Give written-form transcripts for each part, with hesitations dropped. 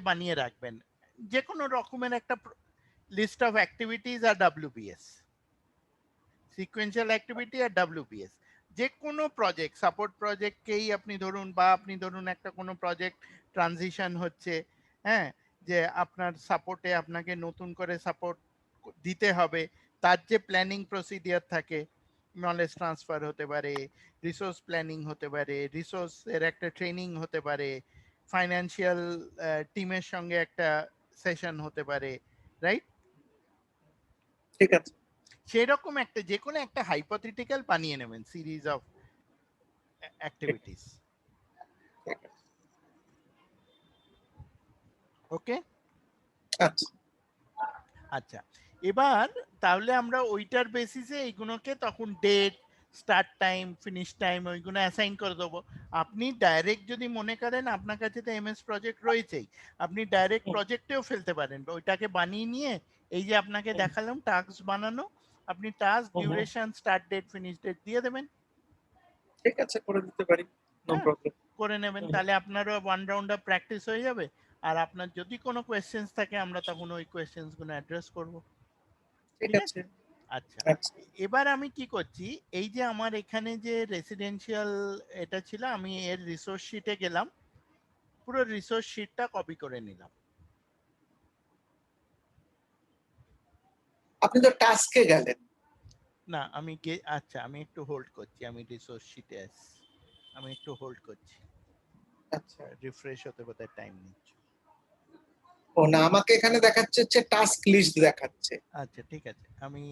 বানিয়ে রাখবেন, যে কোনো রকমের একটা লিস্ট অফ অ্যাক্টিভিটিস আর WBS, সিকোয়েন্সিয়াল অ্যাক্টিভিটি আর WBS। যে কোনো প্রজেক্ট, সাপোর্ট প্রজেক্টকেই আপনি ধরুন, বা আপনি ধরুন একটা কোনো প্রজেক্ট ট্রানজিশন হচ্ছে, হ্যাঁ, যে আপনার সাপোর্টে আপনাকে নতুন করে সাপোর্ট দিতে হবে, তার যে প্ল্যানিং প্রসিডিওর থাকে, নলেজ ট্রান্সফার হতে পারে, রিসোর্স প্ল্যানিং হতে পারে, রিসোর্সের একটা ট্রেনিং হতে পারে, ফাইন্যান্সিয়াল টিমের সঙ্গে একটা সেশন হতে পারে, রাইট? ঠিক আছে, সেরকম একটা যে কোনো একটা হাইপোথেটিক্যাল বানিয়ে নেবেন, সিরিজ অফ অ্যাক্টিভিটিস। ওকে, আচ্ছা আচ্ছা, এবার তাহলে আমরা ওইটার বেসিসে এইগুলোকে তখন date, start time, finish time ওইগুলো অ্যাসাইন করে দেবো। আপনি ডাইরেক্ট যদি মনে করেন আপনার কাছে তো MS প্রজেক্ট রয়েছেই, আপনি ডাইরেক্ট প্রজেক্টেও ফেলতে পারেন, ওইটাকে বানিয়ে নিয়ে এই যে আপনাকে দেখালাম টাস্ক বানানো, আপনি task, duration, start date, finish date দিয়ে দেবেন। ঠিক আছে, করে দিতে পারি, নো হ্যাঁ, প্রবলেম। করে নেবেন, তাহলে আপনারও ওয়ান রাউন্ড অফ প্র্যাকটিস হয়ে যাবে। আর আপনার যদি কোনো কোয়েশ্চেন্স থাকে আমরা তখন ওই কোয়েশ্চেন্স গুলো অ্যাড্রেস করব। ঠিক ঠিক আছে। আছে, আচ্ছা। আচ্ছা এবার আমি কি করছি, এই যে আমার এখানে যে রেসিডেন্সিয়াল এটা ছিল, আমি এর রিসোর্স শিটে গেলাম, পুরো রিসোর্স শিটটা কপি করে নিলাম। আপনি তো টাস্কে গেলেন। না আমি আচ্ছা আমি একটু হোল্ড করছি, আমি রিসোর্স শিটে আসছি, আমি একটু হোল্ড করছি, আচ্ছা, রিফ্রেশ হতে বোধহয় টাইম নিচ্ছে। ও না, আমাকে এখানে দেখাচ্ছে হচ্ছে টাস্ক লিস্ট দেখাচ্ছে। আচ্ছা ঠিক আছে, আমি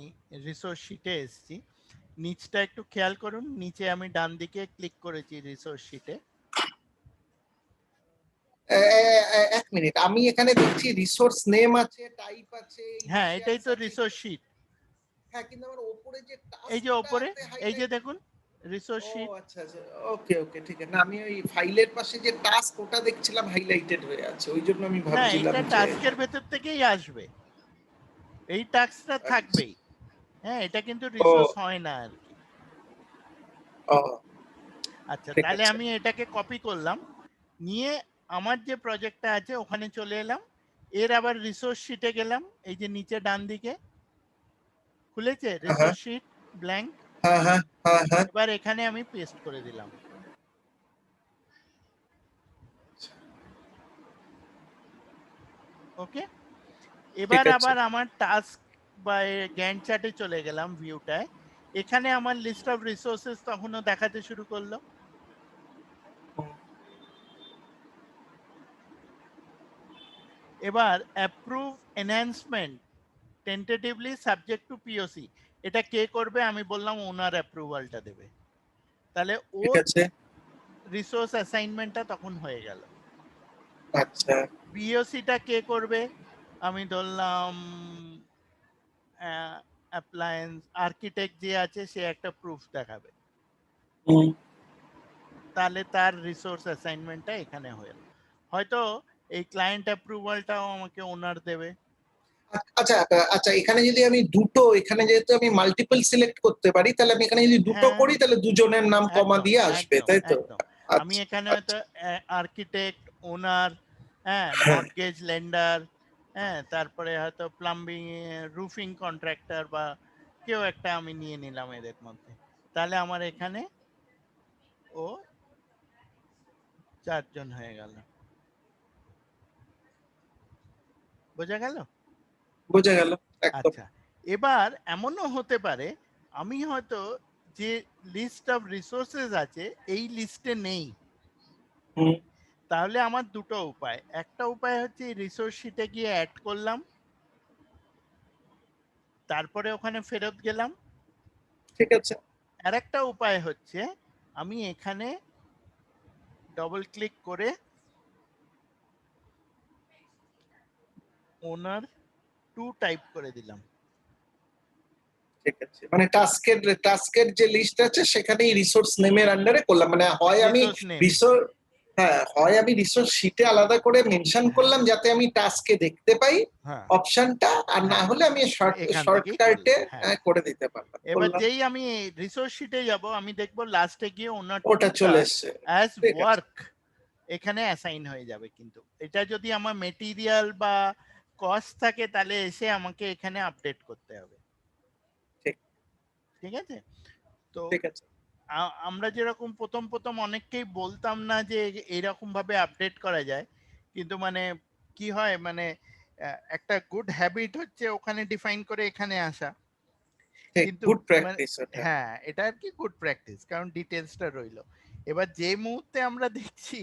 রিসোর্স শিটে এসেছি, নিচটা একটু খেয়াল করুন, নিচে আমি ডান দিকে ক্লিক করেছি রিসোর্স শিটে। এক মিনিট, আমি এখানে দেখছি রিসোর্স নেম আছে, টাইপ আছে, হ্যাঁ এটাই ইনিশিয়ালস তো আছে। রিসোর্স শিট, হ্যাঁ, কিন্তু আমার উপরে যে এই যে ওপরে, টাস্কটাতে এই যে হাইলাইট। দেখুন রিসোর্স ও শিট। আচ্ছা আচ্ছা, ওকে ওকে, ঠিক আছে। না, আমি ওই ফাইলের পাশে যে টাস্ক ওটা দেখছিলাম হাইলাইটেড হয়ে আছে, ওই জন্য আমি না ভাবছিলাম এটা যে টাস্কের ভেতর থেকেই আসবে, এই টাস্কটা থাকবেই। হ্যাঁ এটা কিন্তু ও রিসোর্স হয় না আর কি। ও আচ্ছা ঠিক তাহলে আছে। আমি এটাকে কপি করলাম, নিয়ে আমার যে প্রজেক্টটা আছে ওখানে চলে এলাম, এর আবার রিসোর্স শিটে গেলাম, এই যে নিচে ডান দিকে খুলেছে হ্যাঁ রিসোর্স শিট ব্ল্যাঙ্ক, হ্যাঁ হ্যাঁ হ্যাঁ হ্যাঁ। এবার এখানে আমি পেস্ট করে দিলাম। ওকে, ঠিক এবার আছে। আবার আমার টাস্ক বা গ্যান্ট চার্টে চলে গেলাম, ভিউটায়, এখানে আমার লিস্ট অফ রিসোর্সেস তখনও দেখাতে শুরু করলো। এবার approve enhancement tentatively subject to POC, এটা কে করবে, আমি বললাম ওনার অ্যাপ্রুভালটা দেবে, তাহলে ঠিক ওর আছে। রিসোর্স অ্যাসাইনমেন্টটা তখন হয়ে গেল। আচ্ছা। POCটা কে করবে, আমি ধরলাম অ্যাপ্লায়েন্স আর্কিটেক্ট যে আছে সে একটা প্রুফ দেখাবে, হুম। তাহলে তার রিসোর্স অ্যাসাইনমেন্টটা এখানে হয়ে গেল। হয়তো এই ক্লায়েন্ট অ্যাপ্রুভালটাও আমাকে ওনার দেবে। আচ্ছা আচ্ছা, এখানে যদি আমি দুটো, এখানে যেহেতু আমি মাল্টিপল সিলেক্ট করতে পারি, তাহলে আমি এখানে যদি দুটো হ্যাঁ করি তাহলে দুজনের নাম কমা একদম দিয়ে আসবে, একদম তাই তো? একদম, আমি আচ্ছা এখানে হয়তো আচ্ছা। আর্কিটেক্ট, ওনার, হ্যাঁ, হ্যাঁ মর্টগেজ লেন্ডার, হ্যাঁ, তারপরে হয়তো প্লাম্বিং, রুফিং কন্ট্রাক্টর বা কেউ একটা আমি নিয়ে নিলাম এদের মধ্যে, তাহলে আমার এখানে ও 4 জন হয়ে গেল। বোঝা গেল? বোঝা গেল একদম। আচ্ছা, এবার এমনও হতে পারে আমি হয়তো যে লিস্ট অফ রিসোর্সেস আছে এই লিস্টে নেই, হুম। তাহলে আমার দুটো উপায়, একটা উপায় হচ্ছে রিসোর্স শিটে গিয়ে অ্যাড করলাম, তারপরে ওখানে ফেরত গেলাম। ঠিক আছে। আর একটা উপায় হচ্ছে আমি এখানে ডবল ক্লিক করে ওনার 2 টাইপ করে দিলাম। ঠিক আছে, মানে টাস্কের যে লিস্ট আছে সেখানেই রিসোর্স নেমের আন্ডারে করলাম, মানে হয় আমি রিসোর্স নেম, রিসোর্স, হ্যাঁ, হয় আমি রিসোর্স শিটে আলাদা করে মেনশন হ্যাঁ করলাম যাতে আমি টাস্কে দেখতে পাই হ্যাঁ অপশনটা, আর না হ্যাঁ, হলে আমি এখান থেকেই শর্টকাটে করলাম, হ্যাঁ। করে দিতে পারলাম, এবার করলাম। যেই আমি রিসোর্স শিটে যাব আমি দেখবো লাস্টে গিয়ে ওনার ওটা টুটা চলে এসছে। অ্যাজ ঠিক আছে। ওয়ার্ক এখানে অ্যাসাইন হয়ে যাবে। কিন্তু এটা যদি আমার মেটেরিয়াল বা কস্ট থাকে তাহলে এসে আমাকে এখানে আপডেট করতে হবে। ঠিক ঠিক আছে? তো ঠিক আছে। আমরা যেরকম প্রথম অনেককেই বলতাম না যে এরকম ভাবে আপডেট করা যায়, কিন্তু মানে কি হয় মানে একটা গুড হ্যাবিট হচ্ছে ওখানে ডিফাইন করে এখানে আসা। ঠিক, কিন্তু গুড মানে প্র্যাকটিস ওটা। হ্যাঁ, এটা আর কি গুড প্র্যাকটিস, কারণ ডিটেলসটা রইলো। এবার যে মুহূর্তে আমরা দেখছি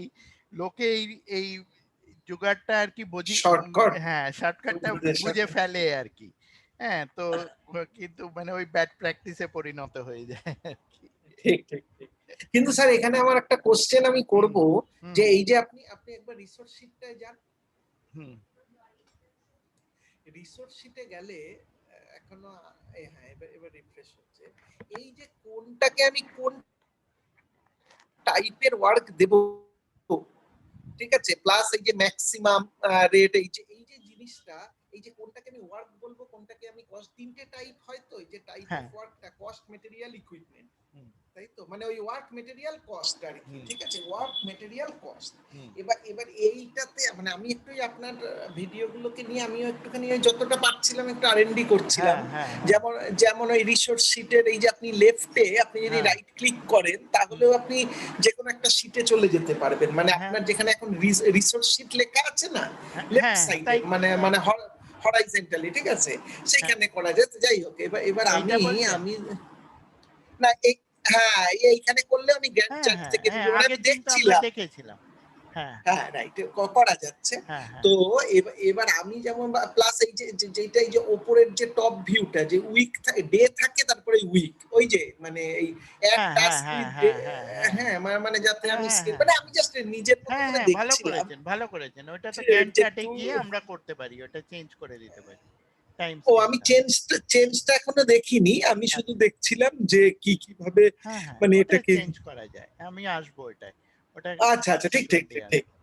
লোকে এই এই জোগাড়টা আর কি শর্টকাট হ্যাঁ, শর্টকাটটা বুঝে ফেলে আর কি। হ্যাঁ, তো কিন্তু মানে ওই ব্যাড প্র্যাকটিসে পরিণত হয়ে যায় আর কি। ঠিক ঠিক ঠিক। কিন্তু স্যার এখানে আমার একটা কোশ্চেন আমি করব, যে এই যে আপনি আপনি একবার রিসোর্স শিটটায় যান, হুম, রিসোর্স শিটে গেলে এখনো হ্যাঁ এবার এবার রিফ্রেশ হচ্ছে। এই যে কোনটাকে আমি কোন টাইপের ওয়ার্ক দেব, ঠিক আছে, প্লাস এই যে ম্যাক্সিমাম রেট, এই যে জিনিসটা, এই যে কোনটাকে আমি ওয়ার্ক বলবো কোনটাকে আমি কস্ট, তিনটে টাইপ হয় তো, এই যে টাইপ অফ হ্যাঁ, ওয়ার্কটা কস্ট, মেটেরিয়াল, ইকুইপমেন্ট, হুম, তাই তো, মানে ওই ওয়ার্ক মেটেরিয়াল কস্ট আর কি, হুম, ঠিক আছে, ওয়ার্ক মেটেরিয়াল কস্ট। হুম, এবার এবার এইটাতে মানে আমি একটু আপনার ভিডিওগুলোকে নিয়ে আমিও একটুখানি ওই যতটা পারছিলাম একটু আরএনডি করছিলাম। হ্যাঁ, হ্যাঁ, হ্যাঁ, যেমন যেমন ওই রিসোর্স শিটের এই যে আপনি লেফটে আপনি যদি হ্যাঁ, রাইট ক্লিক করেন তাহলেও আপনি যে কোনো একটা শিটে চলে যেতে পারবেন, মানে হ্যাঁ, আপনার যেখানে এখন রিসোর্স শিট লেখা আছে না হ্যাঁ, লেফট হ্যাঁ, সাইডে, তাই মানে তাই মানে হরাইজন্টালি, ঠিক আছে, হ্যাঁ, সেখানে করা যায়। তো যাই হোক, এবার এবার এইটা আমি বলছেন? আমি না এই, হ্যাঁ এইখানে করলে আমি গ্যান্ট হ্যাঁ, চার্ট হ্যাঁ, থেকে হ্যাঁ, মানে আমি আগের দিন তো আমরা দেখছিলাম, দেখেছিলাম। হ্যাঁ, হ্যাঁ রাইট করা যাচ্ছে। হ্যাঁ, হ্যাঁ, তো এবার আমি যেমন প্লাস এই যে যেটা এই যে ওপরের যে টপ ভিউটা যে উইক ডে থাকে, তারপরে উইক ওই যে মানে এই এক হ্যাঁ, হ্যাঁ, টাস্ক হ্যাঁ, উইথ ডে, হ্যাঁ, হ্যাঁ, হ্যাঁ, হ্যাঁ মানে যাতে হ্যাঁ, আমি হ্যাঁ, হ্যাঁ, মানে আমি জাস্ট নিজের মতো হ্যাঁ, করে হ্যাঁ, ভালো দেখছিলাম করেছেন, ভালো করেছেন। ওটা তো গ্যান্ট যে চার্টে গিয়ে আমরা করতে পারি, ওটা চেঞ্জ করে দিতে পারি টাইম ও আমি স্কেলটা। চেঞ্জটা এখনো দেখিনি, আমি শুধু আচ্ছা, দেখছিলাম যে কিভাবে হ্যাঁ, হ্যাঁ, মানে ওটা এটাকে। চেঞ্জ করা যায়। আমি আসবো ওটায়, ওটা আচ্ছা আচ্ছা, ঠিক ঠিক ডেফিনেটলি ঠিক ঠিক। আসবো।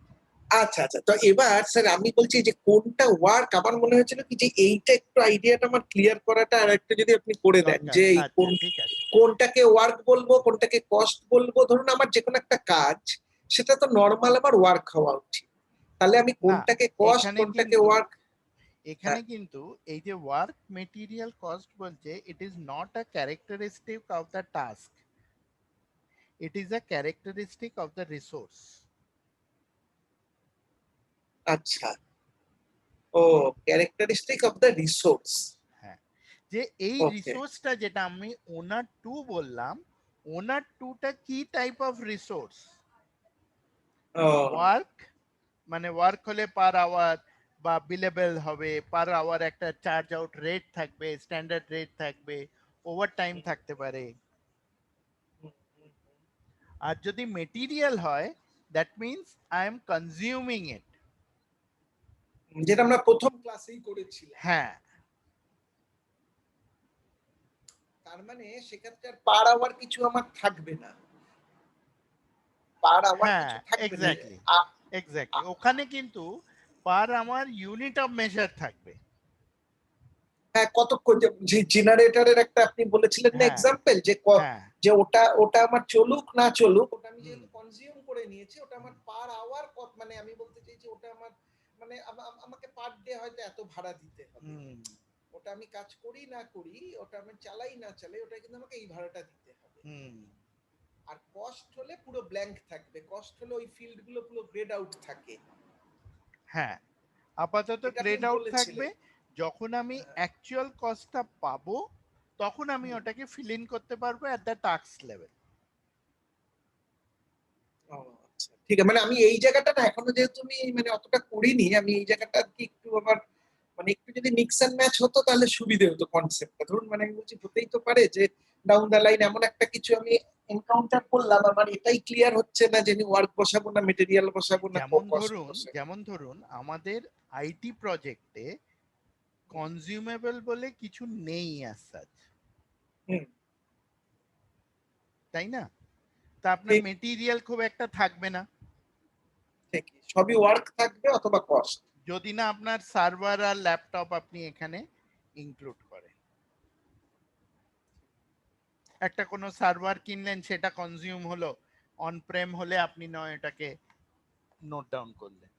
আচ্ছা আচ্ছা, তো এবার স্যার আমি বলছি যে কোনটা ওয়ার্ক, আমার মনে হয়েছিল কি যে এইটা একটু আইডিয়াটা আমার ক্লিয়ার করাটা আর একটু যদি আপনি করে দেন, দরকার। যে এই আচ্ছা, ঠিক আছে। কোনটাকে ওয়ার্ক বলবো কোনটাকে কস্ট বলবো, ধরুন আমার যে কোনো একটা কাজ সেটা তো নর্মাল আমার ওয়ার্ক হওয়া উচিত, তাহলে আমি না, কোনটাকে কস্ট এখানে কোনটাকে কিন্তু ওয়ার্ক। এখানে কিন্তু এই যে ওয়ার্ক মেটেরিয়াল কস্ট বলছে, it is not a characteristic of the task, it is a characteristic of the resource. আচ্ছা, ও ক্যারেক্টারিস্টিক অফ দ্য রিসোর্স। হ্যাঁ, যে এই ওকে, রিসোর্সটা যেটা আমি ওনার টু বললাম, ওনার টুটা কি টাইপ অফ রিসোর্স? ও ওয়ার্ক মানে ওয়ার্ক হলে পার আওয়ার বা বিলেবল হবে, পার আওয়ার একটা চার্জ আউট রেট থাকবে, স্ট্যান্ডার্ড রেট থাকবে, ওভার টাইম থাকতে পারে। আর যদি মেটেরিয়াল হয়, that means I am consuming it. যেটা আমরা প্রথম ক্লাসেই করেছিলাম, হ্যাঁ, তার মানে সেক্ষেত্রে আর পার আওয়ার কিছু আমার থাকবে না, পার আওয়ার হ্যাঁ, কিছু থাকবে না। এক্স্যাক্টলি, আ- এক্স্যাক্টলি। আ- ওখানে কিন্তু পার আমার ইউনিট অফ মেজার থাকবে। হ্যাঁ কতক্ষণ, যে জেনারেটরের একটা আপনি বলেছিলেন না হ্যাঁ, এক্সাম্পল, যে হ্যাঁ, যে ওটা ওটা আমার চলুক না চলুক, ওটা আমি হুম, যেহেতু কনজিউম করে নিয়েছি, ওটা আমার হুম, পার আওয়ার মানে আমি বলতে চাইছি ওটা আমার মানে আমাকে পার ডে হয়তো এত ভাড়া দিতে হবে, হুম, ওটা আমি কাজ করি না করি, ওটা আমি চালাই না চালাই, ওটা কিন্তু আমাকে এই ভাড়াটা দিতে হবে। হুম, আর কস্ট হলে পুরো ব্ল্যাঙ্ক থাকবে, কস্ট হলে ওই ফিল্ড গুলো পুরো গ্রেড আউট থাকে, হ্যাঁ, আপাতত এটা আপনি গ্রেড আউট থাকবে। বলেছিলেন। যখন আমি অ্যাকচুয়াল কস্টটা পাবো, তখন আমি হুম, ওটাকে ফিল ইন করতে পারবো এট দ্য টাস্ক লেভেল। ও আচ্ছা ঠিক আছে, মানে আমি এই জায়গাটা না এখনো যেহেতু আমি মানে অতটা করিনি, আমি এই জায়গাটা আর কি একটু আমার মানে একটু যদি মিক্স এন্ড ম্যাচ হতো তাহলে সুবিধে হতো কনসেপ্টটা, ধরুন মানে আমি বলছি হতেই তো পারে যে ডাউন দ্য লাইন এমন একটা কিছু আমি এনকাউন্টার করলাম, আমার এটাই ক্লিয়ার হচ্ছে না যে আমি ওয়ার্ক বসাবো না মেটেরিয়াল বসাবো না কস্ট বসাবো। যেমন ধরুন আমাদের আইটি প্রজেক্টে কনজিউমেবল বলে কিছু নেই as such, হুম, তাই না? তা আপনার ঠিক মেটেরিয়াল খুব একটা থাকবে না, ঠিকই, সবই ওয়ার্ক থাকবে অথবা কস্ট। যদি না আপনার সার্ভার আর ল্যাপটপ আপনি এখানে ইনক্লুড করেন। একটা কোনো সার্ভার কিনলেন, সেটা কনজিউম হলো, অন প্রেম হলে আপনি নয় এটাকে নোট ডাউন করলেন।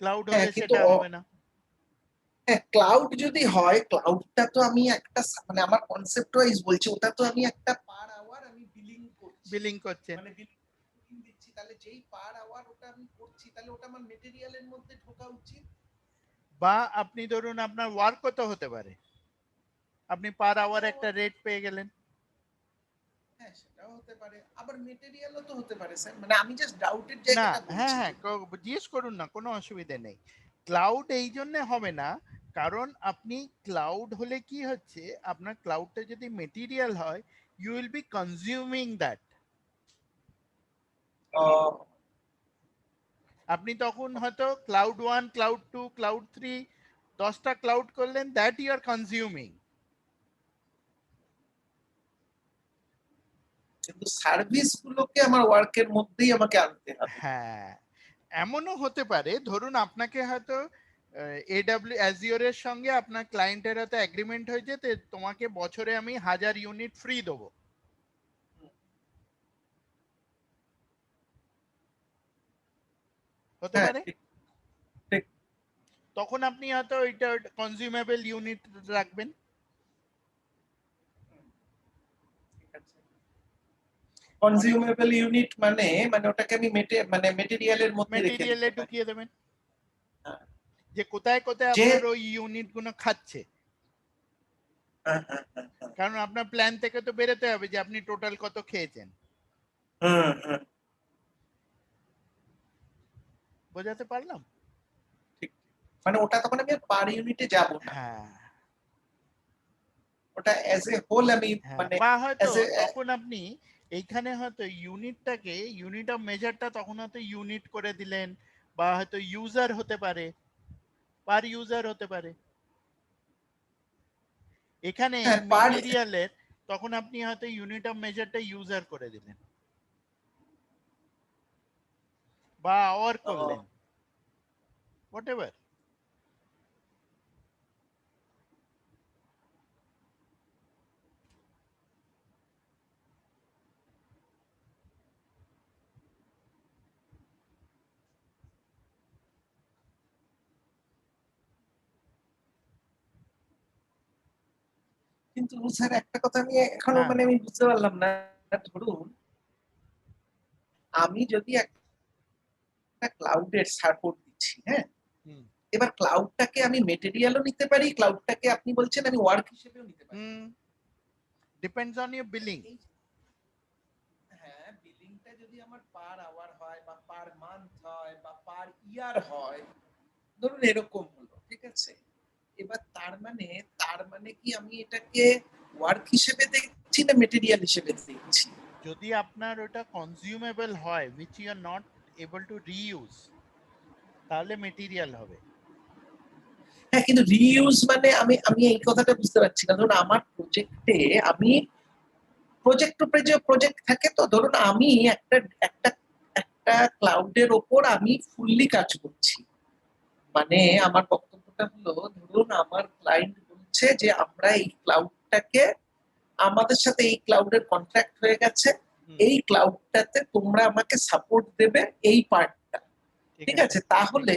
ক্লাউড হ্যাঁ, হলে কিন্তু সেটা হবে না। হ্যাঁ, ক্লাউড যদি হয়, ক্লাউডটা তো আমি একটা মানে আমার কনসেপ্ট ওয়াইজ বলছি, ওটা তো আমি একটা পার আওয়ার আমি বিলিং করছি, বিলিং করছেন, মানে বিলিং দিচ্ছি, তাহলে যেই পার আওয়ার ওটা আমি করছি, তাহলে ওটা আমার মেটেরিয়ালের মধ্যে ঢোকা উচিত। বা আপনি ধরুন আপনার ওয়ার্ক কত হতে পারে, আপনি পার আওয়ার একটা রেট পেয়ে গেলেন। হ্যাঁ, সেটাও হতে পারে, আবার মেটেরিয়ালও তো হতে পারে স্যার, মানে আমি জাস্ট ডাউটের না, জায়গাটা হ্যাঁ বলছি হ্যাঁ, যে জিজ্ঞেস করুন না, কোনো অসুবিধা নেই। ক্লাউড এই জন্য হবে না, কারণ আপনি ক্লাউড হলে কি হচ্ছে, আপনার ক্লাউডটা যদি মেটেরিয়াল হয়, you will be consuming that. আপনি তখন হয়তো ক্লাউড 1, ক্লাউড 2, ক্লাউড 3, 10টা ক্লাউড করলেন, দ্যাট ইউ আর কনজিউমিং। কিন্তু সার্ভিস গুলোকে আমার ওয়ার্কের মধ্যেই আমাকে আনতে হবে। হ্যাঁ, এমনও হতে পারে, ধরুন আপনাকে হয়তো এডব্লিউ অ্যাজিওরের সঙ্গে আপনার ক্লায়েন্টের হয়তো এগ্রিমেন্ট হয়েছে, যে তোমাকে বছরে আমি 1000 ইউনিট ফ্রি দেবো। হতে হ্যাঁ, পারে, ঠিক ঠিক। তখন আপনি হয়তো এটা কনজিউমেবল ইউনিট রাখবেন। কনজিউমেবল ইউনিট মানে মানে ওটাকে আমি মানে মেটেরিয়ালের মধ্যে রেখে মেটেরিয়ালে দিতে পারি। ঢুকিয়ে দেবেন, হ্যাঁ। যে কোথায় কোথায় যে আপনার ওই ইউনিট গুলো খাচ্ছে। হ্যাঁ, হ্যাঁ, হ্যাঁ, হ্যাঁ, কারণ আপনার প্ল্যান থেকে তো বেরোতে হবে যে আপনি টোটাল কত খেয়েছেন। হ্যাঁ, হ্যাঁ, বোঝাতে পারলাম? ঠিক। মানে ওটা তখন আমি পার ইউনিটে যাব না, হ্যাঁ ওটা অ্যাজ এ হোল আমি হ্যাঁ, মানে বা হয়তো অ্যাজ এ তখন আপনি এইখানে হয়তো ইউনিটটাকে, ইউনিট অফ মেজারটা তখন হয়তো ইউনিট করে দিলেন, বা হয়তো ইউজার হতে পারে, পার ইউজার হতে পারে। এখানে এই হ্যাঁ পার মেটেরিয়ালের তখন আপনি হয়তো ইউনিট অফ মেজারটা ইউজার করে দিলেন বা আওয়ার করলেন, হোয়াট এভার। কিন্তু স্যার একটা কথা আমি এখনো হ্যাঁ মানে আমি বুঝতে পারলাম না, ধরুন আমি যদি একটা ক্লাউডের সাপোর্ট দিচ্ছি, হ্যাঁ, হুম এবার ক্লাউডটাকে আমি মেটেরিয়ালও নিতে পারি, ক্লাউডটাকে আপনি বলছেন আমি ওয়ার্ক হিসেবেও নিতে পারি। হুম, ডিপেন্ডস অন ইউর বিলিং। এই হ্যাঁ, বিলিংটা যদি আমার পার আওয়ার হয় বা পার মান্থ হয় বা পার ইয়ার হয়, ধরুন এরকম হলো, ঠিক আছে, এবার তার মানে কি আমি এটাকে ওয়ার্ক হিসেবে দেখছি না মেটেরিয়াল হিসেবে দেখছি? যদি আপনার ওটা কনজিউমেবল হয়, which you are not able to reuse, তাহলে মেটেরিয়াল হবে। হ্যাঁ, কিন্তু রিইউজ মানে আমি আমি এই কথাটা বুঝতে পারছি না। ধরুন আমার প্রজেক্টে আমি প্রজেক্ট টু প্রজেক্ট থাকে, তো ধরুন আমি একটা একটা একটা ক্লাউডের ওপর আমি ফুললি কাজ করছি, মানে আমার বক্তব্যটা হলো, ধরুন আমার ক্লায়েন্ট বলছে যে আমরা এই ক্লাউডটাকে, আমাদের সাথে এই ক্লাউডের কন্ট্রাক্ট হয়ে গেছে, এই ক্লাউডটাতে তোমরা আমাকে সাপোর্ট দেবে এই পার্টটা, ঠিক আছে, তাহলে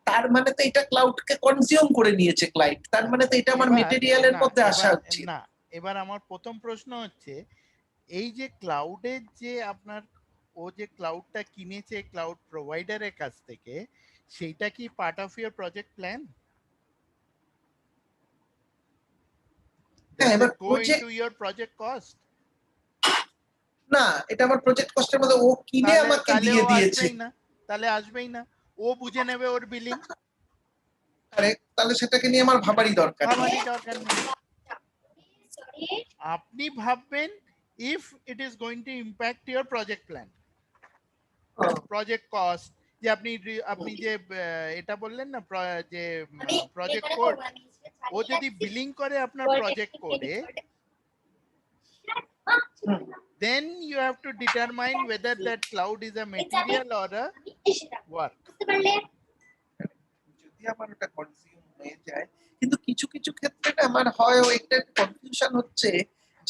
তার মানে তো এটা ক্লাউডকে কনজিউম করে নিয়েছে ক্লায়েন্ট, তার মানে তো আচ্ছা, এটা আমার এবার মেটেরিয়ালের না, মধ্যে আসা এবার উচিত। না, এবার আমার প্রথম প্রশ্ন হচ্ছে, এই যে ক্লাউডের যে আপনার, ও যে ক্লাউডটা কিনেছে ক্লাউড প্রোভাইডারের কাছ থেকে, সেইটা কি part of your project plan? হ্যাঁ, Does এবার it go project, into your project cost? না, এটা আমার প্রজেক্ট কস্টের মধ্যে ও কিনে তাহলে আমাকে তাহলে দিয়ে ও দিয়েছে। আসবেই না, তাহলে আসবেই না, ও বুঝে নেবে ওর বিলিং। আরে তাহলে সেটাকে নিয়ে আমার ভাবারই দরকার নেই। ভাবারই দরকার নেই, আপনি ভাববেন if it is going to impact your project plan, project cost, যে আপনি আপনি যে এটা বললেন না, যে প্রজেক্ট কোড, ও যদি বিলিং করে আপনার প্রজেক্ট কোডে, then you have to determine whether that cloud is a material or a work. যদি আমার ওটা কনজিউম হয়ে যায়, কিন্তু কিছু কিছু ক্ষেত্রে না আমার হয় একটা কনফিউশন হচ্ছে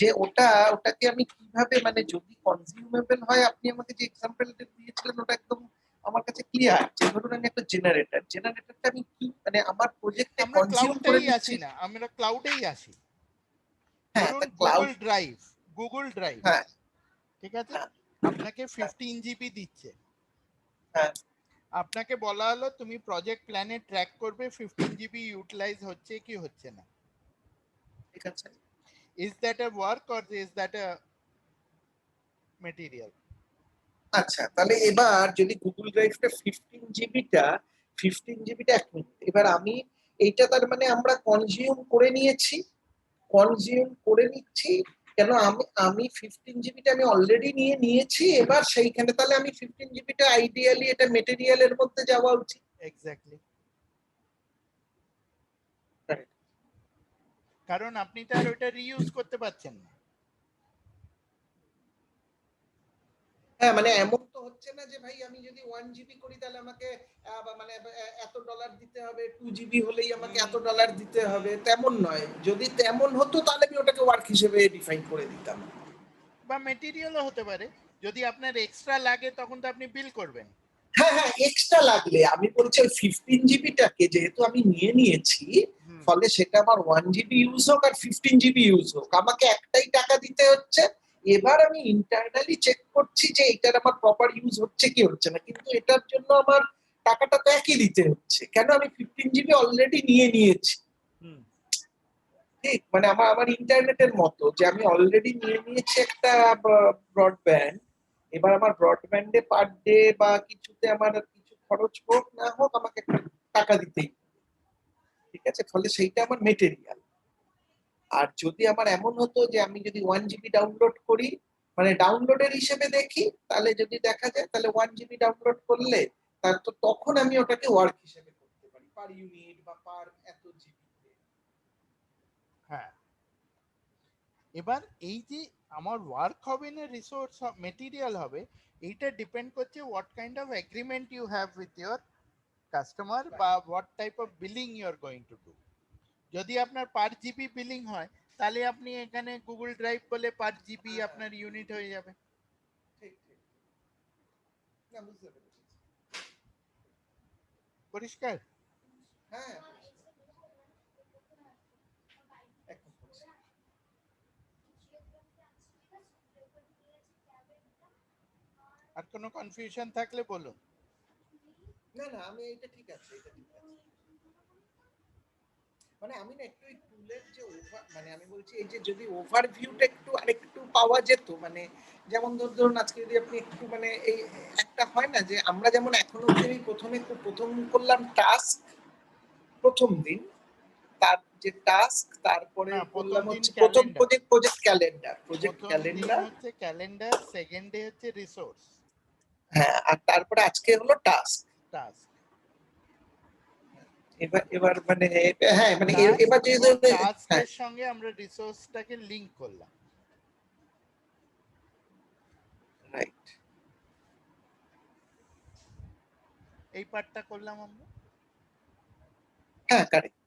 যে ওটাকে আমি কিভাবে মানে যদি কনজিউমেবল হয়, আপনি আমাকে যে এক্সাম্পলটা দিয়েছিলেন ওটা একদম আমার কাছে ক্লিয়ার। যে ধরুন আমি একটা জেনারেটরটা আমি কি মানে আমার প্রজেক্টে আমরা কনজিউম করে ক্লাউডেই নিচ্ছি। আসি না, আমরা ক্লাউডেই আসি। হ্যাঁ, ধরুন ক্লাউড। গুগল ড্রাইভ, হ্যাঁ, ঠিক আছে, হ্যাঁ, আপনাকে হ্যাঁ, 15 জিবি দিচ্ছে। হ্যাঁ, আপনাকে বলা হলো তুমি প্রজেক্ট প্ল্যানে ট্র্যাক করবে 15 জিবি ইউটিলাইজ হচ্ছে কি হচ্ছে না। ঠিক আছে। Is that a work or is that a material? আচ্ছা, তাহলে এবার যদি গুগল ড্রাইভটা 15 জিবিটা 1 মিনিট, এবার আমি এইটা তার মানে আমরা কনজিউম করে নিচ্ছি কেন? আমি 15 জিবিটা আমি অলরেডি নিয়েছি। এবার সেইখানে তাহলে আমি 15 জিবিটা আইডিয়ালি এটা মেটেরিয়ালের মধ্যে যাওয়া উচিত। এক্স্যাক্টলি, কারণ আপনি তো আর ওটা রিইউজ করতে পারছেন না। হ্যাঁ, মানে এমন তো হচ্ছে না যে ভাই আমি যদি 1 জিবি করি তাহলে আমাকে মানে এত ডলার দিতে হবে, 2 জিবি হলেই আমাকে এত ডলার দিতে হবে, তেমন নয়। যদি তেমন হতো তাহলে আমি ওটাকে ওয়ার্ক হিসেবে ডিফাইন করে দিতাম। বা মেটেরিয়ালও হতে পারে, যদি আপনার এক্সট্রা লাগে তখন তো আপনি বিল করবেন। হ্যাঁ, হ্যাঁ, এক্সট্রা লাগলে আমি বলছি ওই 15 জিবিটাকে যেহেতু আমি নিয়েছি, ফলে সেটা আমার 1 জিবি ইউজ হোক আর 15 জিবি ইউজ হোক, আমাকে একটাই টাকা দিতে হচ্ছে। এবার আমি ইন্টারনালি চেক করছি যে এটার আমার প্রপার ইউজ হচ্ছে কি হচ্ছে না, কিন্তু এটার জন্য আমার টাকাটা তো একই দিতে হচ্ছে। কেন? আমি 15 জিবি অলরেডি নিয়েছি। ঠিক মানে আমার ইন্টারনেটের মতো যে আমি অলরেডি নিয়েছি একটা ব্রডব্যান্ড। এবার আমার ব্রডব্যান্ডে পার ডে বা কিছুতে আমার কিছু খরচ হোক না হোক আমাকে একটা টাকা দিতেই হবে। ঠিক আছে, ফলে সেইটা আমার মেটেরিয়াল। আর যদি আমার এমন হতো যে আমি যদি 1 জিবি ডাউনলোড করি, মানে ডাউনলোডের হিসেবে দেখি, তাহলে যদি দেখা যায় তাহলে 1 জিবি ডাউনলোড করলে তার তো তখন আমি ওটাকে ওয়ার্ক হিসেবে করতে পারি পার ইউনিট বা পার এত জিবি। হ্যাঁ, এবার এই যে আমার ওয়ার্ক হবে না রিসোর্স মেটেরিয়াল হবে, এইটা ডিপেন্ড করছে what kind of agreement you have with your customer বা what type of billing you are going to do. যদি আপনার পার জিবি বিলিং হয় তাহলে আপনি এখানে গুগল ড্রাইভ বলে পার জিবি আপনার ইউনিট হয়ে যাবে। ঠিক ঠিক, না বুঝতে পেরেছি। পরিষ্কার? হ্যাঁ, একদম পরিষ্কার। আর কোনো কনফিউশন থাকলে বলুন। না না, আমি এটা ঠিক আছে, এটা ঠিক আছে। মানে আমি না একটু এই টুলের যে মানে আমি বলছি এই যে যদি ওভারভিউটা একটু আরেকটু পাওয়া যেত, মানে যেমন ধরুন আজকে যদি আপনি একটু মানে এই একটা হয় না যে আমরা যেমন এখনো অবধি প্রথম করলাম টাস্ক প্রথম দিন, তার যে টাস্ক, তারপরে না, প্রথম করলাম দিন হচ্ছে প্রথম ক্যালেন্ডার, প্রজেক্ট ক্যালেন্ডার, প্রথম দিন হচ্ছে ক্যালেন্ডার, সেকেন্ড ডে হচ্ছে রিসোর্স, হ্যাঁ, আর তারপরে আজকে হলো টাস্ক। টাস্ক। এবার মানে হ্যাঁ মানে টাস্ক এবার যে এবং হ্যাঁ, টাস্কের সঙ্গে আমরা রিসোর্সটাকে লিংক করলাম। রাইট। এই পার্টটা করলাম আমরা। হ্যাঁ, কারেক্ট।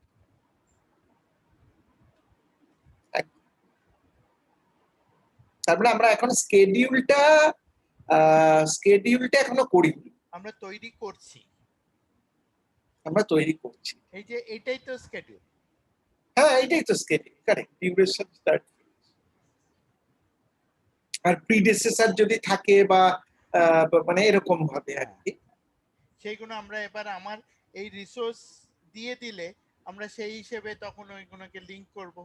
তারপরে আমরা এখন স্কেডিউলটা এখনো করিনি, আমরা তৈরি করছি। আমরা তৈরি করছি। এই যে এটাই তো স্কেডিউল। হ্যাঁ, এটাই তো স্কেডিউল, কারেক্ট। ডিউরেশন, স্টার্ট, আর প্রিডেসেসর যদি থাকে বা মানে এরকম ভাবে আর কি। সেইগুলো আমরা এবার আমার এই রিসোর্স দিয়ে দিলে আমরা সেই হিসেবে তখন ওইগুলোকে লিংক করব।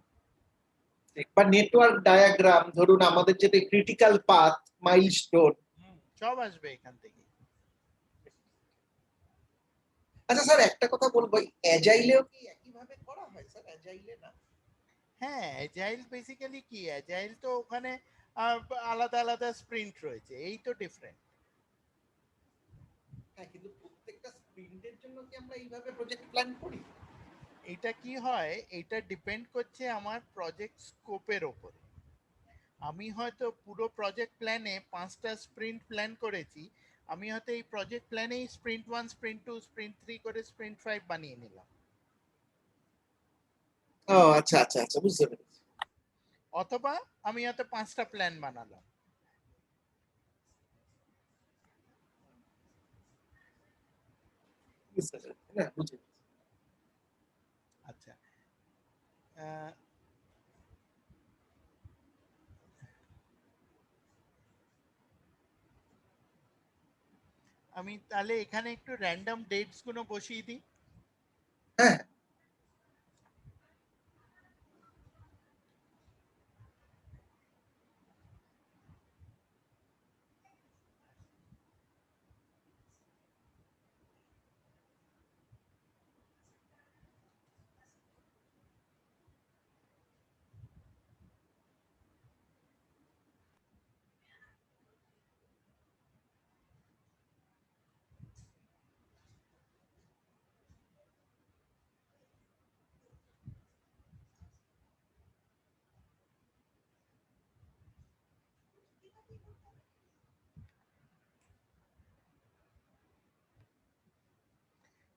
বা নেটওয়ার্ক ডায়াগ্রাম, ধরুন আমাদের যেটা ক্রিটিক্যাল পাথ, মাইলস্টোন, সব আসবে এখান থেকে। আচ্ছা স্যার, একটা কথা বলবো, অ্যাজাইলেও কি একই ভাবে করা হয় স্যার? অ্যাজাইলে না? হ্যাঁ, অ্যাজাইল বেসিক্যালি কি, অ্যাজাইল তো ওখানে আলাদা আলাদা স্প্রিন্ট রয়েছে, এই তো ডিফারেন্ট। হ্যাঁ, কিন্তু প্রত্যেকটা স্প্রিন্টের জন্য কি আমরা এইভাবে প্রজেক্ট প্ল্যান করি? এটা কি হয়, এটা ডিপেন্ড করছে আমার প্রজেক্ট স্কোপের ওপরে। আমি হয়তো পুরো প্রজেক্ট প্ল্যানে 5টা স্প্রিন্ট প্ল্যান করেছি, আমি হয়তো এই প্রজেক্ট প্ল্যানেই স্প্রিন্ট 1, স্প্রিন্ট 2, স্প্রিন্ট 3 করে স্প্রিন্ট 5 বানিয়ে নিলাম। ও আচ্ছা আচ্ছা আচ্ছা, বুঝতে পেরেছি। অথবা আমি হয়তো 5টা প্ল্যান বানালাম। না বুঝে আচ্ছা, আহ, আমি তাহলে এখানে একটু র্যান্ডম ডেটস গুলো বসিয়ে দিই। হ্যাঁ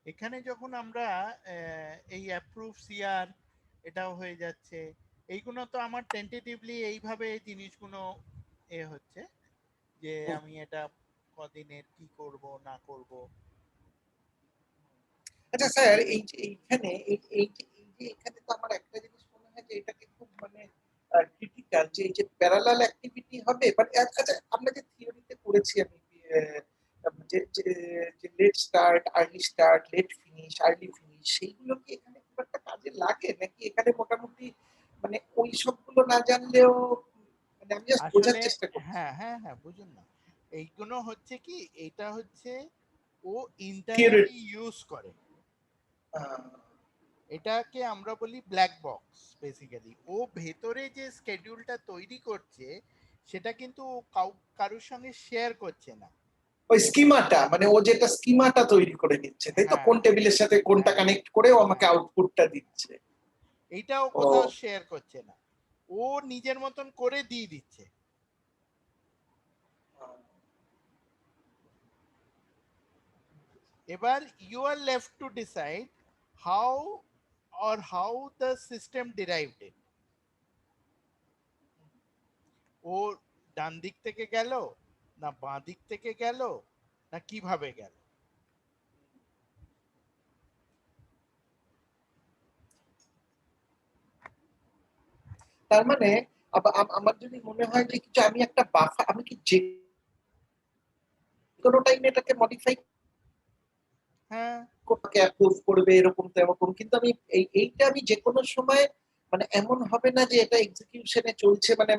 এখানে যখন আমরা এই অ্যাপ্রুভ সিআর এটাও হয়ে যাচ্ছে, এইগুলো তো আমার টেন্টেটিভলি এইভাবে জিনিসগুলো হচ্ছে যে আমি এটা কদিনের কি করব না করব। আচ্ছা স্যার এই যে এইখানে এই যে এখানে তো আমার একটা জিনিস মনে হয় যে এটাকে খুব মানে ক্রিটিক্যাল যে এই যে প্যারালাল অ্যাক্টিভিটি হবে বাট আচ্ছা আমরা যে থিওরিতে করেছি আমি যে যে late start early start late finish early finish সেইগুলো কি এখানে খুব একটা কাজে লাগে নাকি এখানে মোটামুটি মানে ওই সবগুলো না জানলেও মানে আমি জাস্ট বোঝার আসলে চেষ্টা করছি। হ্যাঁ হ্যাঁ হ্যাঁ, বুঝুন না, এইগুলো হচ্ছে কি, এটা হচ্ছে ও থিওরি ইন্টারনালি ইউজ করে, এটাকে আমরা বলি ব্ল্যাক বক্স। বেসিক্যালি ও ভেতরে যে স্কেডিউলটা তৈরি করছে সেটা কিন্তু ও কারোর সঙ্গে শেয়ার করছে না। ওই স্কিমাটা মানে ও যেটা স্কিমাটা তৈরি করে নিচ্ছে তাই তো, হ্যাঁ কোন টেবিলের সাথে কোনটা হ্যাঁ কানেক্ট করে ও আমাকে হ্যাঁ, আউটপুটটা দিচ্ছে। এইটাও ও কোথাও শেয়ার করছে না, ও নিজের মতন করে দিয়ে দিচ্ছে। এবার you are left to decide how or how the system derived it. ও ডান দিক থেকে গেল না বাঁ দিক থেকে গেল না কিভাবে গেল। তার মানে আমার যদি মনে হয় যে কিছু আমি একটা বাফার আমি কি যে কোনো টাইমে এটাকে মডিফাই হ্যাঁ করতে অ্যাপ্রুভ করবে এরকম তো এরকম, কিন্তু আমি এইটা আমি যে কোনো সময় মানে এমন হবে না যে এটা এক্সিকিউশনে চলছে মানে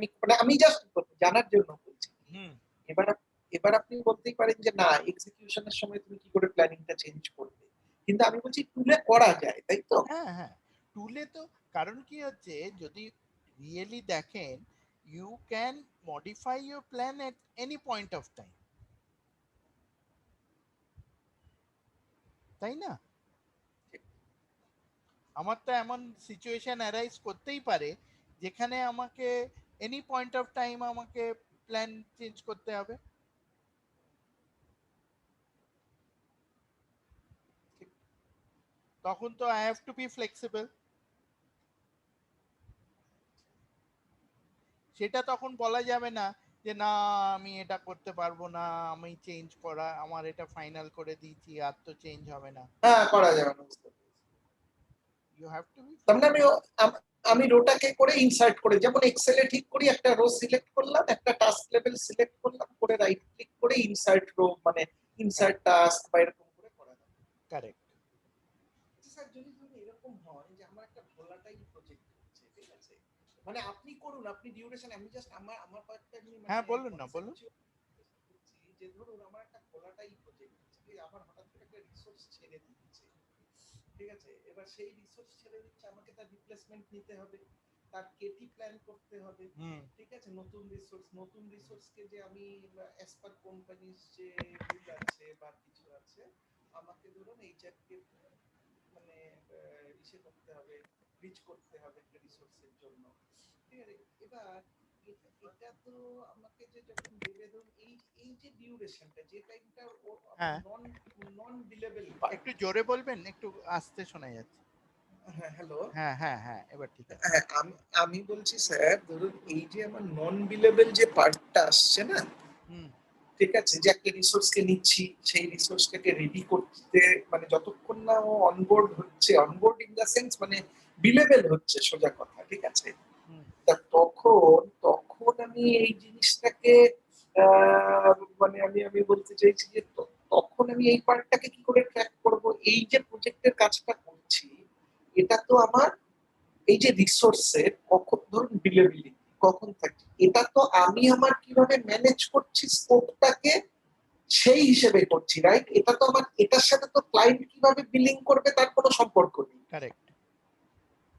আমি জাস্ট জানার জন্য বলছি। হুম, এবার এবার আপনি বলতেই পারেন যে না এক্সিকিউশনের সময় তুমি কি করে প্ল্যানিংটা চেঞ্জ করবে, কিন্তু আমি বলছি টুলে করা যায় তাই তো। হ্যাঁ হ্যাঁ, টুলে তো, কারণ কি হচ্ছে যদি রিয়েলি দেখেন, you can modify your plan at any point of time, তাই না? আমার তো এমন সিচুয়েশন অ্যারাইজ করতেই পারে যেখানে আমাকে এনি পয়েন্ট অফ টাইম আমাকে প্ল্যান চেঞ্জ করতে হবে। তখন তো I have to be flexible. সেটা তখন বলা যাবে না যে না আমি এটা করতে পারবো না, আমি চেঞ্জ করা, আমার এটা ফাইনাল করে দিয়েছি আর তো চেঞ্জ হবে না। হ্যাঁ করা যাবে না, বুঝতে পেরেছি। ইউ হ্যাভ টু বি তার মানে আমি ফ্লেক্সিবল। আমি রোটাকে করে ইনসার্ট করে যেমন এক্সেলে ঠিক করি একটা রো সিলেক্ট করলাম একটা টাস্ক লেভেল সিলেক্ট করলাম করে রাইট ক্লিক করে ইনসার্ট রো মানে ইনসার্ট কারেক্ট টাস্ক বা এরকম করে করা যাবে। কারেক্ট। স্যার যদি ধরুন এরকম হয় যে আমার একটা ভোলাটাইল প্রজেক্ট হচ্ছে ঠিক আছে, মানে আপনি করুন আপনি ডিউরেশন আমি জাস্ট আমার আমার পার্টটা আমি মানে হ্যাঁ বলুন না, বলুন। কনসেপচুয়াল বুঝছি যে ধরুন আমার একটা ভোলাটাইল প্রজেক্ট হচ্ছে ঠিক আছে, আমার হঠাৎ করে একটা রিসোর্স ছেড়ে দিচ্ছে ঠিক আছে, এবার সেই রিসোর্স ছেড়ে দিচ্ছে আমাকে তার রিপ্লেসমেন্ট নিতে হবে, তার কেটি প্ল্যান করতে হবে হুম, ঠিক আছে, নতুন রিসোর্সকে যে আমি অ্যাজ পার কোম্পানির যে রুল আছে বা কিছু আছে আমাকে ধরুন এইচআরকে মানে ইসে করতে হবে রিচ করতে হবে একটা রিসোর্সের জন্য ঠিক আছে। এবার এটা তো আমাকে যে যখন দেবে ধরুন এই যে ডিউরেশনটা যে টাইমটা আমার হ্যাঁ নন নন বিলেবল একটু জোরে বলবেন, একটু আস্তে শোনা যাচ্ছে। হ্যাঁ, হ্যালো। হ্যাঁ হ্যাঁ হ্যাঁ, এবার ঠিক আছে। হ্যাঁ, আমি বলছি স্যার, ধরুন এই যে আমার নন বিলেবল যে পার্টটা আসছে না, হুম। ঠিক আছে, যে একটা রিসোর্সকে নিচ্ছি, সেই রিসোর্সটাকে রেডি করতে মানে যতক্ষণ না ও অনবোর্ড হচ্ছে, অনবোর্ড ইন দা সেন্স মানে বিলেবল হচ্ছে, সোজা কথা, ঠিক আছে। হুম। তা তখন আমি এই জিনিসটাকে মানে আমি বলতে চাইছি যে তখন আমি এই পার্টটাকে কি করে ট্র্যাক করব? এই যে প্রজেক্টের কাজটা করছি, এটা তো আমার এই যে রিসোর্সের কখন ধরুন বিলেবিলিটি কখন থাকে, এটা তো আমি আমার কিভাবে ম্যানেজ করছি স্কোপটাকে সেই হিসেবে করছি, রাইট? এটা তো আমার, এটার সাথে তো ক্লায়েন্ট কিভাবে বিলিং করবে তার কোনো সম্পর্ক নেই, কারেক্ট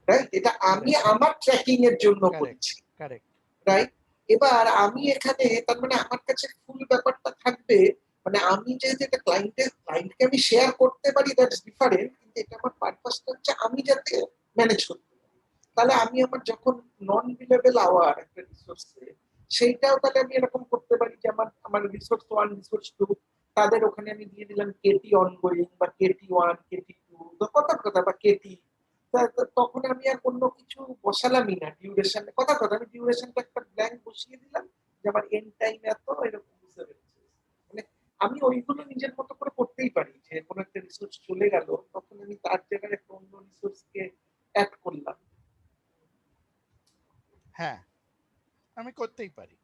রাইট? এটা আমি কারেক্ট আমার ট্র্যাকিং এর জন্য কারেক্ট করছি, কারেক্ট। রাইট? এবার আমি এখানে তার মানে আমার কাছে ফুল ব্যাপারটা থাকবে, মানে আমি যেহেতু এটা ক্লায়েন্টকে আমি শেয়ার করতে পারি, দ্যাটস ডিফারেন্ট, কিন্তু এটা আমার পারপাসটা হচ্ছে আমি যাতে ম্যানেজ করতে পারি। তাহলে আমি আমার যখন নন বিলেবল আওয়ার একটা রিসোর্সে, সেইটাও তাহলে আমি এরকম করতে পারি যে আমার আমার রিসোর্স 1 রিসোর্স 2 তাদের ওখানে আমি দিয়ে দিলাম কেটি অনগোয়িং বা কেটি 1 কেটি 2 কথা বা কেটি, তখন আমি আর অন্য কিছু বসালামই না ডিউরেশন, কথা আমি ডিউরেশনটা একটা ব্ল্যাঙ্ক বসিয়ে দিলাম যে আমার এন্ড টাইম এত, এরকম বুঝতে পেরেছি। মানে আমি ওইগুলো নিজের মতো করে করতেই পারি, যে কোনো একটা রিসোর্স চলে গেল তখন আমি তার জায়গায় একটা অন্য রিসোর্সকে অ্যাড করলাম। হ্যাঁ, আমি করতেই পারি,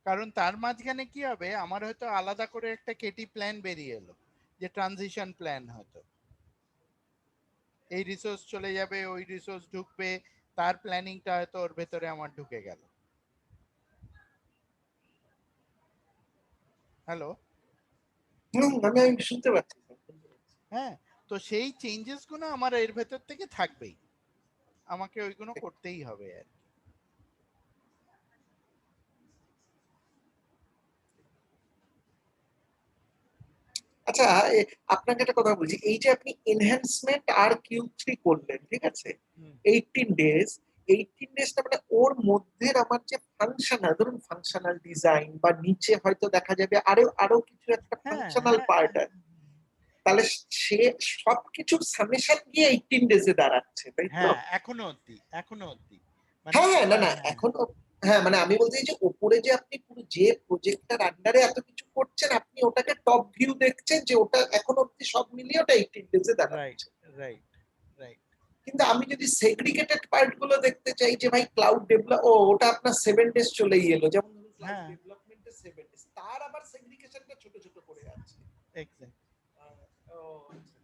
কারণ তার মাঝখানে কি হবে, আমার হয়তো আলাদা করে একটা কেটি প্ল্যান বেরিয়ে এলো, যে ট্রানজিশন প্ল্যান, হয়তো এই রিসোর্স চলে যাবে, ওই রিসোর্স ঢুকবে, তার প্ল্যানিংটা হয়তো ওর ভেতরে আমার ঢুকে গেল। হ্যালো। আমি শুনতে পাচ্ছি। হ্যাঁ, তো সেই চেঞ্জেস গুলো আমার এর ভেতর থেকে থাকবেই, আমাকে ওইগুলো করতেই হবে আর কি। আচ্ছা, আপনাকে একটা কথা বলছি, এই যে আপনি এনহ্যান্সমেন্ট আর কিউ3 করলেন, ঠিক আছে, হুম। 18 ডেজ, 18 ডেজটা মানে ওর মধ্যে আমার যে ফাংশনাল, ধরুন ফাংশনাল ডিজাইন বা নিচে হয়তো দেখা যাবে আরো আরো কিছু একটা হ্যাঁ ফাংশনাল হ্যাঁ পার্ট আছে, তাহলে সে সবকিছুর সামেশন গিয়ে 18 ডেজে দাঁড়াচ্ছে, তাই তো? হ্যাঁ, এখনো অব্দি মানে হ্যাঁ, হ্যাঁ, না, না, হ্যাঁ এখন হ্যাঁ, মানে আমি বলতে চাই যে ওপরে যে আপনি পুরো যে প্রজেক্টটার আন্ডারে এত কিছু করছেন, আপনি ওটাকে টপ ভিউ দেখছেন যে ওটা এখন অব্দি সব মিলিয়ে ওটা 18 ডেজে রাইট দাঁড়াচ্ছে। Right right. কিন্তু আমি যদি সেগ্রিগেটেড পার্ট গুলো দেখতে চাই, যে ভাই ক্লাউড ডেভেলপ, ওটা আপনার 7 ডেজ চলেই এলো, যেমন ক্লাউড হ্যাঁ, ডেভেলপমেন্টে 7 ডেজ, তার আবার সেগ্রিগেশনটা ছোট ছোট করে আছে। এক্স্যাক্ট। আহ, ও আচ্ছা,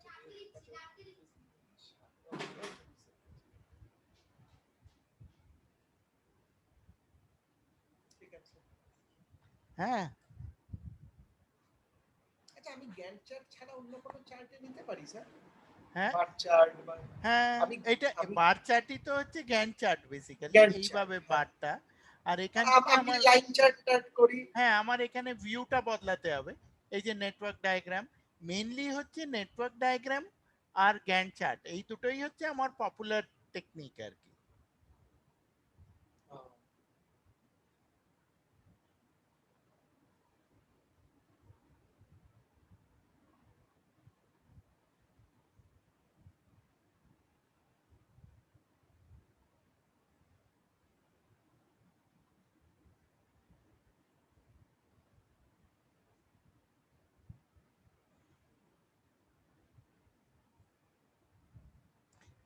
ঠিক আছে। হ্যাঁ আচ্ছা, আমি গ্যান্ট চার্ট ছাড়া অন্য কোনো চার্টে নিতে পারি স্যার? হ্যাঁ বার চার্ট বা হ্যাঁ, আমি এটা আমি বার চার্টই তো হচ্ছে Gantt chart basically, Gantt chart, এইভাবে হ্যাঁ। বারটা। আর এখান আর থেকে আমি আমার, যদি লাইন চার্ট টার্ট করি, হ্যাঁ আমার এখানে ভিউটা বদলাতে হবে। এই যে নেটওয়ার্ক ডায়াগ্রাম, মেইনলি হচ্ছে নেটওয়ার্ক ডায়াগ্রাম আর গ্যান্ট চার্ট, এই দুটোই হচ্ছে আমার পপুলার টেকনিক আর কি।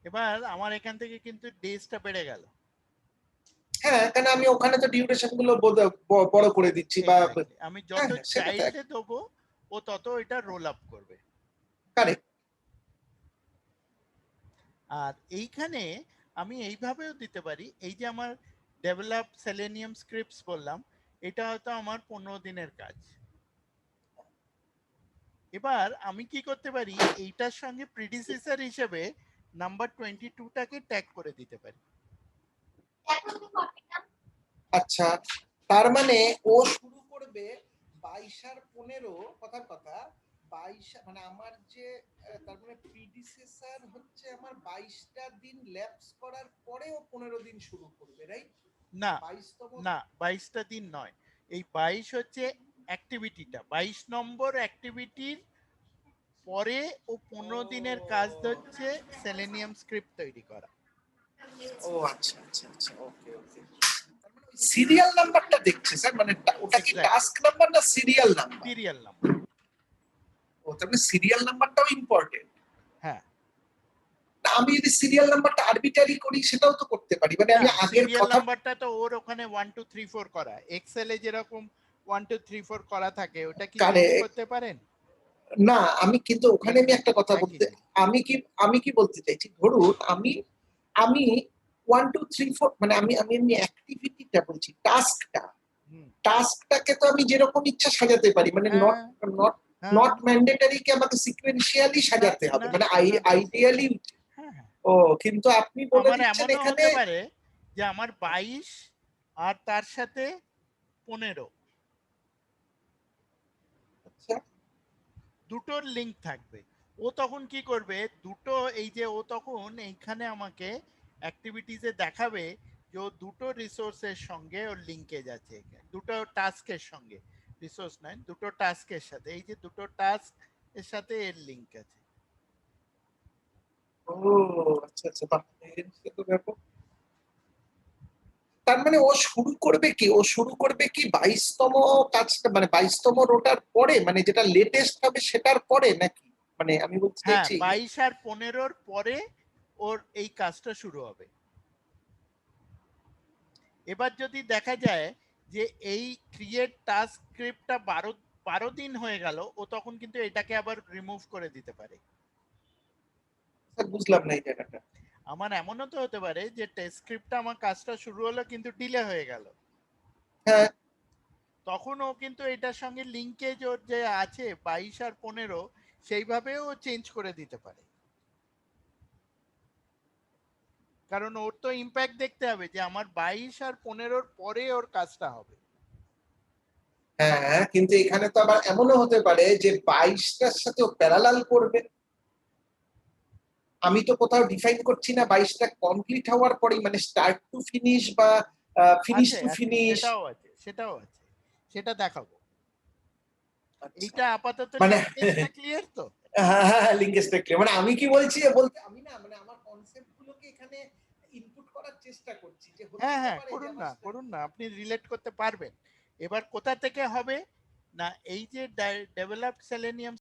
এবার আমার এখান থেকে কিন্তু ডেজটা বেড়ে গেল। হ্যাঁ, কারণ আমি ওখানে তো ডিউরেশন গুলো বড় করে দিচ্ছি বা এক্স্যাক্টলি, আমি হ্যাঁ, যত হ্যাঁ, সেটা তো চাইল্ডে দেবো ও তত এটা রোল আপ করবে। কারেক্ট। আর এইখানে আমি এইভাবেও দিতে পারি, এই যে আমার ডেভেলপ সেলেনিয়াম স্ক্রিপ্টস বললাম, এটা হয়তো আমার 15 দিনের কাজ। এবার আমি কি করতে পারি, এইটার সঙ্গে প্রিডিসেসর হিসেবে নাম্বার 22টাকে ট্যাগ করে দিতে পারি। আচ্ছা, তার মানে ও শুরু করবে 22 আর 15, কথার কথা 22, মানে আমার যে তার মানে প্রিডিসেসর হচ্ছে আমার 22টা দিন ল্যাপস করার পরে ও 15 দিন শুরু করবে, রাইট? না 22তম, না, 22টা দিন নয়, এই 22 হচ্ছে অ্যাক্টিভিটিটা, 22 নম্বর অ্যাক্টিভিটির পরে ও 15 দিনের কাজ হচ্ছে সেলেনিয়াম স্ক্রিপ্ট তৈরি করা। ও আচ্ছা আচ্ছা আচ্ছা, ওকে ওকে। সিরিয়াল নাম্বারটা দেখছে স্যার, মানে ওটা কি Exactly. টাস্ক নাম্বার না সিরিয়াল নাম্বার? Serial number. ও তার মানে সিরিয়াল নাম্বারটাও ইম্পর্টেন্ট। হ্যাঁ, আমি যদি সিরিয়াল নাম্বারটা আরবিটারি করি সেটাও তো করতে পারি, মানে আমি আগের সিরিয়াল কথা। নাম্বারটা তো ওর ওখানে 1 2 3 4 করা, এক্সেল এ যেরকম 1 2 3 4 করা থাকে, ওটা কি চেঞ্জ করতে পারেন? না, আমি কিন্তু ওখানে আমি একটা কথা একই বলতে, জিনিস। আমি কি বলতে চাইছি, ধরুন আমি আমি 1 2 3 4 মানে আমি আমি এমনি অ্যাক্টিভিটিটা বলছি, টাস্কটাকে তো আমি যেরকম ইচ্ছা সাজাতে পারি, মানে নট হ্যাঁ, নট হ্যাঁ, নট ম্যান্ডেটরি কে আমাকে সিকোয়েন্সিয়ালি সাজাতে হবে, না, মানে না, আইডিয়ালি। হ্যাঁ, হ্যাঁ। ও কিন্তু আপনি বলে আমার দিচ্ছেন এমনও এখানে। হতে পারে যে আমার 22 আর তার সাথে 15 আচ্ছা, দুটোর লিংক থাকবে। ও তখন কি করবে, দুটো এই যে ও তখন এইখানে আমাকে অ্যাক্টিভিটিসে দেখাবে যে ও দুটো রিসোর্সের সঙ্গে ওর লিঙ্কেজ আছে, দুটো টাস্কের সঙ্গে, রিসোর্স নয়, দুটো টাস্কের সাথে, এই যে দুটো টাস্ক এর সাথে এর লিঙ্ক আছে। ও আচ্ছা আচ্ছা, বাহ, এই জিনিসটা তো ব্যাপক। তার মানে ও শুরু করবে কি, 22তম কাজটা, মানে 22তম রোটার পরে, মানে যেটা লেটেস্ট হবে সেটার পরে নাকি? মানে আমি বলতে হ্যাঁ, চাইছি 22 আর 15 পরে ওর এই কাজটা শুরু হবে। এবার যদি দেখা যায় যে এই ক্রিয়েট টাস্ক স্ক্রিপ্টটা 12 দিন হয়ে গেল, ও তখন কিন্তু এটাকে আবার রিমুভ করে দিতে পারে। স্যার বুঝলাম না এই জায়গাটা। আমার এমনও তো হতে পারে যে টেস্ট স্ক্রিপ্টটা আমার কাজটা শুরু হলো কিন্তু ডিলে হয়ে গেল, হ্যাঁ তখন ও কিন্তু এটার সঙ্গে লিঙ্কেজ ওর যে আছে 22 আর 15 সেইভাবেও চেঞ্জ করে দিতে পারে, কারণ ওর তো ইম্প্যাক্ট দেখতে হবে যে আমার 22 আর 15 পরে ওর কাজটা হবে। হ্যাঁ, কিন্তু এখানে তো আবার এমনও হতে পারে যে 22টার সাথে ও প্যারালাল করবে। আমি তো কোথাও ডিফাইন করছি না 22টা কমপ্লিট হওয়ার পরেই, মানে স্টার্ট টু ফিনিশ বা ফিনিশ আছে টু আছে, ফিনিশ। সেটাও আছে, সেটা দেখাবো। আচ্ছা, এইটা আপাতত মানে লিঙ্কেজটা ক্লিয়ার তো? হ্যাঁ লিঙ্কেজটা ক্লিয়ার, মানে আমি কি বলছি বলতে, আমি না মানে আমার কনসেপ্ট গুলোকে এখানে ইনপুট করার চেষ্টা করছি, যে হতেই হ্যাঁ তো হ্যাঁ, পারে যে করুন আমার না করুন না, আপনি রিলেট করতে পারবেন। এবার কোথা থেকে হবে না, এই যে ডেভেলপড সেলেনিয়াম